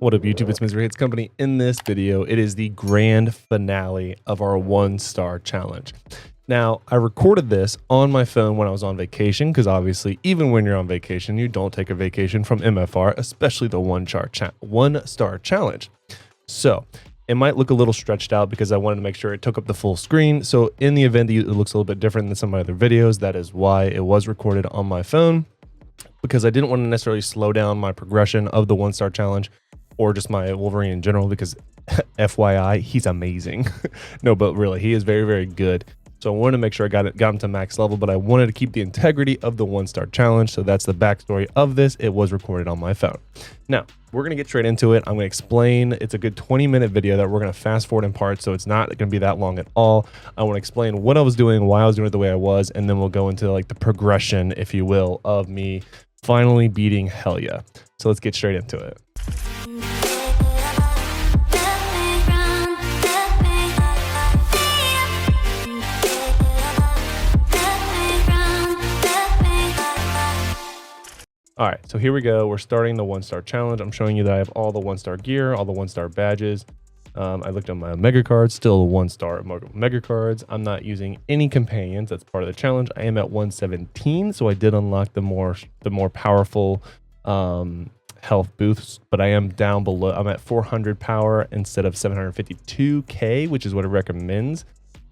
What up, YouTube? It's Mr. Hates Company. In this video, it is the grand finale of our 1-star challenge. Now, I recorded this on my phone when I was on vacation, because obviously, even when you're on vacation, you don't take a vacation from MFR, especially the 1-star challenge. So, it might look a little stretched out because I wanted to make sure it took up the full screen. So, in the event that it looks a little bit different than some of my other videos, that is why it was recorded on my phone, because I didn't want to necessarily slow down my progression of the 1-star challenge, or just my Wolverine in general, because FYI, he's amazing. No, but really, he is very, very good. So I wanted to make sure I got him to max level, but I wanted to keep the integrity of the 1-star challenge. So that's the backstory of this. It was recorded on my phone. Now, we're going to get straight into it. I'm going to explain. It's a good 20-minute video that we're going to fast forward in parts, so it's not going to be that long at all. I want to explain what I was doing, why I was doing it the way I was, and then we'll go into like the progression, if you will, of me finally beating Hell Yeah. So let's get straight into it. All right, so here we go. We're starting the 1-star challenge. I'm showing you that I have all the 1-star gear, all the 1-star badges. I looked at my mega cards, still 1-star mega cards. I'm not using any companions. That's part of the challenge. I am at 117, so I did unlock the more powerful health boosts, but I am down below. I'm at 400 power instead of 752k, which is what it recommends.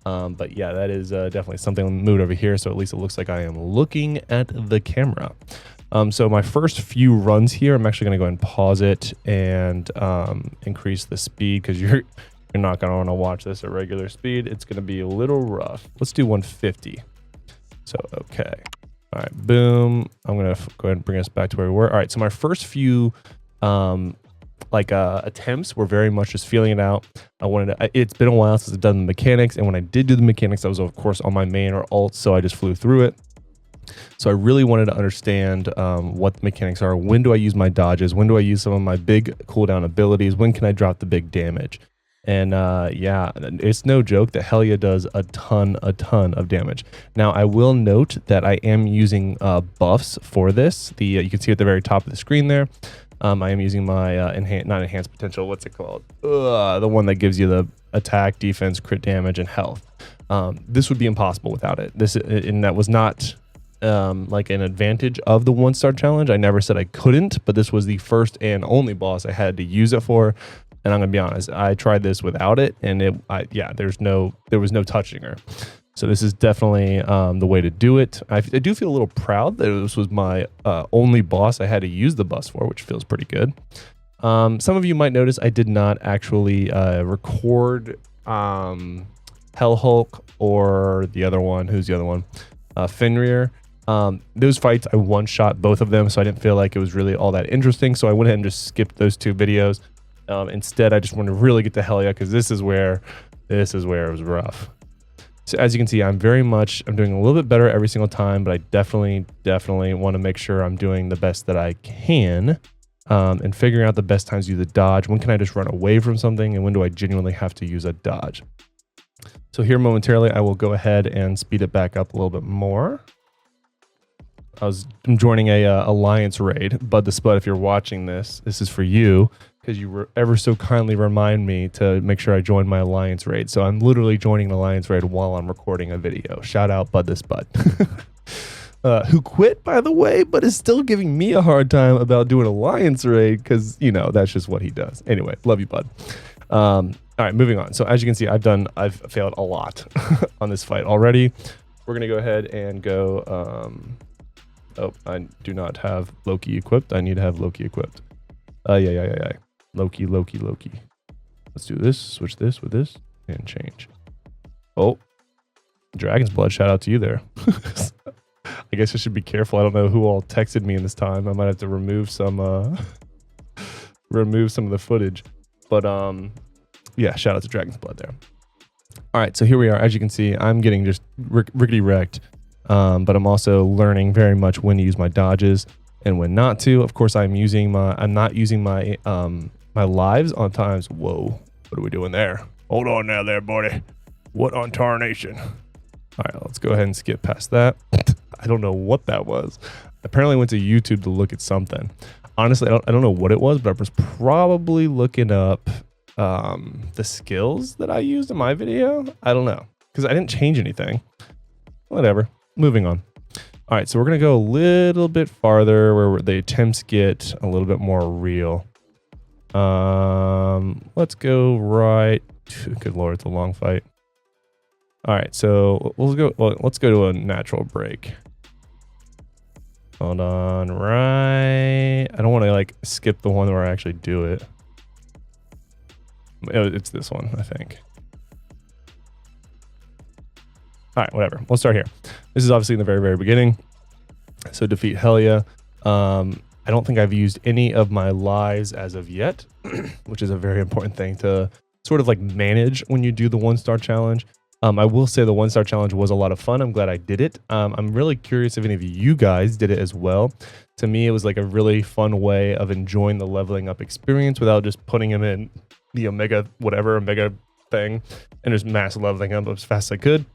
But yeah, that is definitely something moved over here, so at least it looks like I am looking at the camera. So my first few runs here, I'm actually going to go ahead and pause it and increase the speed, because you're not going to want to watch this at regular speed. It's going to be a little rough. Let's do 150. So, okay. All right, boom. I'm going to go ahead and bring us back to where we were. All right, so my first few attempts were very much just feeling it out. It's been a while since I've done the mechanics, and when I did do the mechanics, I was of course on my main or alt, so I just flew through it. So I really wanted to understand what the mechanics are. When do I use my dodges? When do I use some of my big cooldown abilities? When can I drop the big damage? And yeah, it's no joke that Hell Yeah does a ton of damage. Now, I will note that I am using buffs for this. You can see at the very top of the screen there. I am using my not enhanced potential. What's it called? The one that gives you the attack, defense, crit damage, and health. This would be impossible without it. And that was not like an advantage of the 1-star challenge. I never said I couldn't, but this was the first and only boss I had to use it for. And I'm gonna be honest, I tried this without it, and there was no touching her. So this is definitely the way to do it. I do feel a little proud that this was my only boss I had to use the bus for, which feels pretty good. Some of you might notice I did not actually record Hell Hulk or the other one. Who's the other one? Fenrir. Those fights, I one-shot both of them, so I didn't feel like it was really all that interesting. So I went ahead and just skipped those two videos. Instead, I just wanted to really get to Hell Yeah, because this is where it was rough. So as you can see, I'm doing a little bit better every single time, but I definitely want to make sure I'm doing the best that I can, and figuring out the best times to use a dodge. When can I just run away from something, and when do I genuinely have to use a dodge? So here momentarily, I will go ahead and speed it back up a little bit more. I'm joining a alliance raid. Bud the Spud, if you're watching this is for you, because you were ever so kindly remind me to make sure I join my alliance raid. So I'm literally joining an alliance raid while I'm recording a video. Shout out Bud the Spud. Who quit, by the way, but is still giving me a hard time about doing alliance raid, because, you know, that's just what he does. Anyway, love you, Bud. All right, moving on. So as you can see, I've failed a lot on this fight already. We're going to go ahead and go... oh, I do not have Loki equipped. I need to have Loki equipped. Yeah. Loki. Let's do this. Switch this with this and change. Oh, Dragon's Blood. Shout out to you there. I guess I should be careful. I don't know who all texted me in this time. I might have to remove some of the footage. But yeah, shout out to Dragon's Blood there. All right, so here we are. As you can see, I'm getting just rickety wrecked. But I'm also learning very much when to use my dodges and when not to. Of course, I'm not using my my lives on times. Whoa, what are we doing there? Hold on now there, buddy. What on tarnation? All right, let's go ahead and skip past that. I don't know what that was. Apparently went to YouTube to look at something. honestly, I don't know what it was, but I was probably looking up the skills that I used in my video. I don't know, because I didn't change anything. Whatever. Moving on. All right, so we're going to go a little bit farther where the attempts get a little bit more real. Let's go right to, good Lord, it's a long fight. All right, so let's go to a natural break. Hold on, right. I don't want to like skip the one where I actually do it. It's this one, I think. All right, whatever. We'll start here. This is obviously in the very, very beginning. So defeat Helia. I don't think I've used any of my lives as of yet, which is a very important thing to sort of like manage when you do the 1-star challenge. I will say the 1-star challenge was a lot of fun. I'm glad I did it. I'm really curious if any of you guys did it as well. To me, it was like a really fun way of enjoying the leveling up experience without just putting him in the omega thing and just mass leveling up as fast as I could.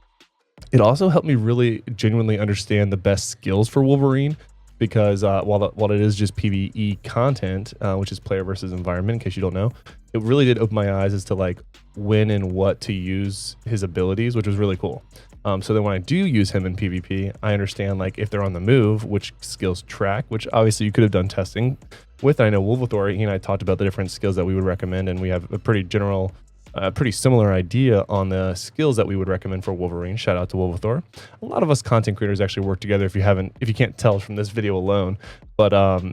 It also helped me really genuinely understand the best skills for Wolverine, because while it is just PvE content, which is player versus environment, in case you don't know, it really did open my eyes as to like when and what to use his abilities, which was really cool. So then when I do use him in PvP, I understand like if they're on the move, which skills track, which obviously you could have done testing with. I know Wolvathor, he and I talked about the different skills that we would recommend, and we have a pretty general pretty similar idea on the skills that we would recommend for Wolverine. Shout out to Wolvathor. A lot of us content creators actually work together, if you can't tell from this video alone. But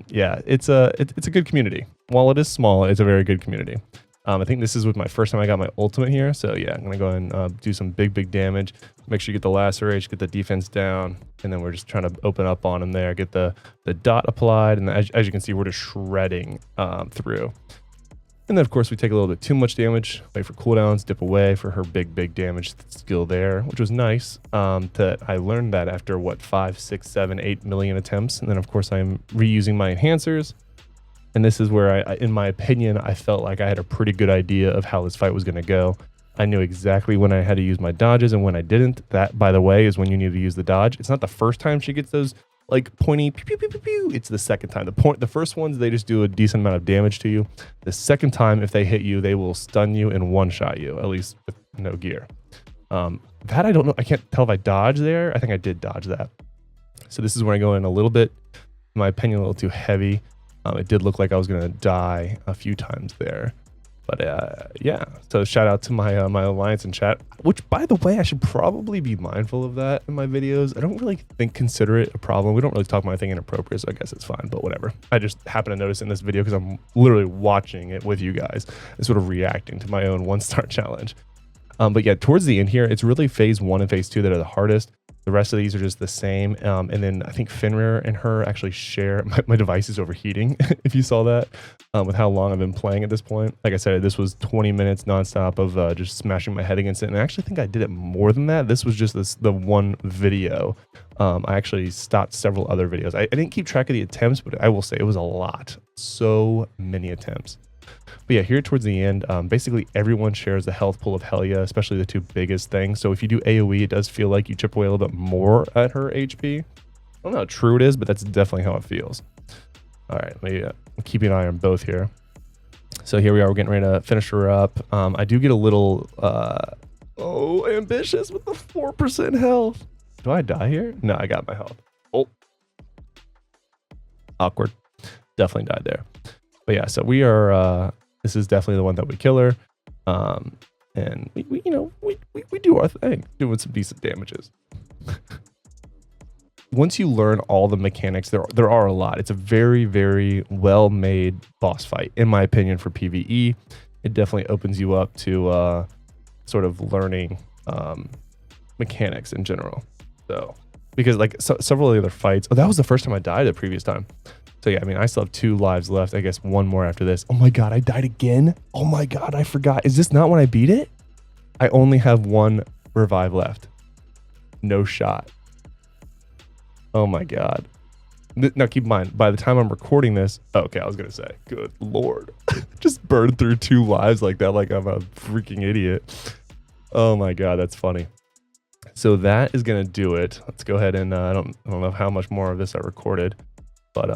yeah, it's a good community. While it is small, it's a very good community. I think this is with my first time I got my ultimate here. So yeah, I'm gonna go ahead and do some big damage. Make sure you get the lacerate, get the defense down, and then we're just trying to open up on him there, get the dot applied, and as you can see, we're just shredding through. And then, of course, we take a little bit too much damage, wait for cooldowns, dip away for her big damage skill there, which was nice. I learned that after, what, 5, 6, 7, 8 million attempts. And then, of course, I'm reusing my enhancers. And this is where, in my opinion, I felt like I had a pretty good idea of how this fight was going to go. I knew exactly when I had to use my dodges and when I didn't. That, by the way, is when you need to use the dodge. It's not the first time she gets those like pointy pew, pew, pew, pew, pew. It's the second time. The first ones, they just do a decent amount of damage to you. The second time, if they hit you, they will stun you and one-shot you, at least with no gear. That I don't know. I can't tell if I dodged there. I think I did dodge that. So this is where I go in a little bit, in my opinion, a little too heavy. It did look like I was going to die a few times there. But yeah, so shout out to my my alliance in chat, which, by the way, I should probably be mindful of that in my videos. I don't really consider it a problem. We don't really talk about anything inappropriate, so I guess it's fine, but whatever. I just happen to notice in this video because I'm literally watching it with you guys and sort of reacting to my own 1-star challenge. But yeah, towards the end here, it's really phase 1 and phase 2 that are the hardest. The rest of these are just the same. And then I think Fenrir and her actually share, my device is overheating, if you saw that, with how long I've been playing at this point. Like I said, this was 20 minutes nonstop of just smashing my head against it. And I actually think I did it more than that. This was just the one video. I actually stopped several other videos. I didn't keep track of the attempts, but I will say it was a lot. So many attempts. But yeah, here towards the end, basically everyone shares the health pool of Helia, especially the two biggest things. So if you do AoE, it does feel like you chip away a little bit more at her HP. I don't know how true it is, but that's definitely how it feels. All right, let me keep an eye on both here. So here we are, we're getting ready to finish her up. I do get a little, ambitious with the 4% health. Do I die here? No, I got my health. Oh, awkward. Definitely died there. But yeah, so we are, this is definitely the one that we kill her. And we do our thing, doing some decent damages. Once you learn all the mechanics, there are a lot. It's a very, very well-made boss fight, in my opinion, for PvE. It definitely opens you up to sort of learning mechanics in general. So, because like several of the other fights, that was the first time I died the previous time. So yeah, I mean, I still have 2 lives left. I guess 1 more after this. Oh my God, I died again. Oh my God, I forgot. Is this not when I beat it? I only have 1 revive left. No shot. Oh my God. Now keep in mind, by the time I'm recording this, okay, I was gonna say, good Lord. Just burned through 2 lives like that, like I'm a freaking idiot. Oh my God, that's funny. So that is gonna do it. Let's go ahead and I don't know how much more of this I recorded. But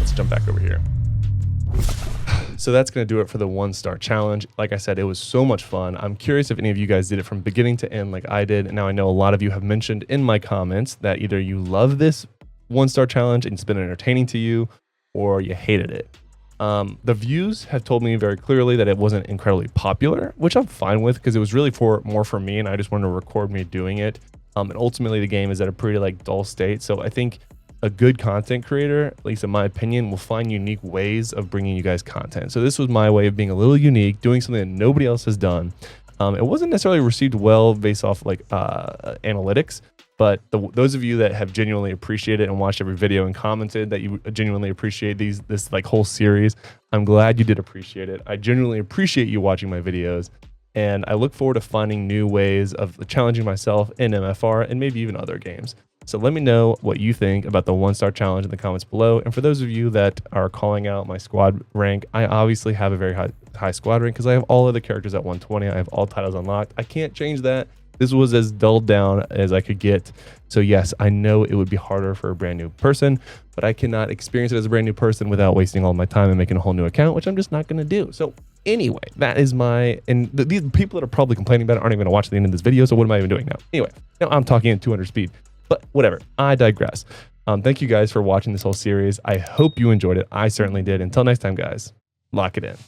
Let's jump back over here. So that's going to do it for the 1-star challenge. Like I said, it was so much fun. I'm curious if any of you guys did it from beginning to end like I did. And now I know a lot of you have mentioned in my comments that either you love this 1-star challenge and it's been entertaining to you, or you hated it. The views have told me very clearly that it wasn't incredibly popular, which I'm fine with because it was really more for me and I just wanted to record me doing it. And ultimately the game is at a pretty like dull state. So I think a good content creator, at least in my opinion, will find unique ways of bringing you guys content. So this was my way of being a little unique, doing something that nobody else has done. It wasn't necessarily received well based off like analytics, but those of you that have genuinely appreciated it and watched every video and commented that you genuinely appreciate this like whole series, I'm glad you did appreciate it. I genuinely appreciate you watching my videos. And I look forward to finding new ways of challenging myself in MFR and maybe even other games. So let me know what you think about the 1-star challenge in the comments below. And for those of you that are calling out my squad rank, I obviously have a very high squad rank because I have all of the characters at 120. I have all titles unlocked. I can't change that. This was as dulled down as I could get. So yes, I know it would be harder for a brand new person, but I cannot experience it as a brand new person without wasting all my time and making a whole new account, which I'm just not going to do. So anyway, that is and these people that are probably complaining about it aren't even going to watch the end of this video. So what am I even doing now? Anyway, now I'm talking at 200 speed, but whatever, I digress. Thank you guys for watching this whole series. I hope you enjoyed it. I certainly did. Until next time, guys, lock it in.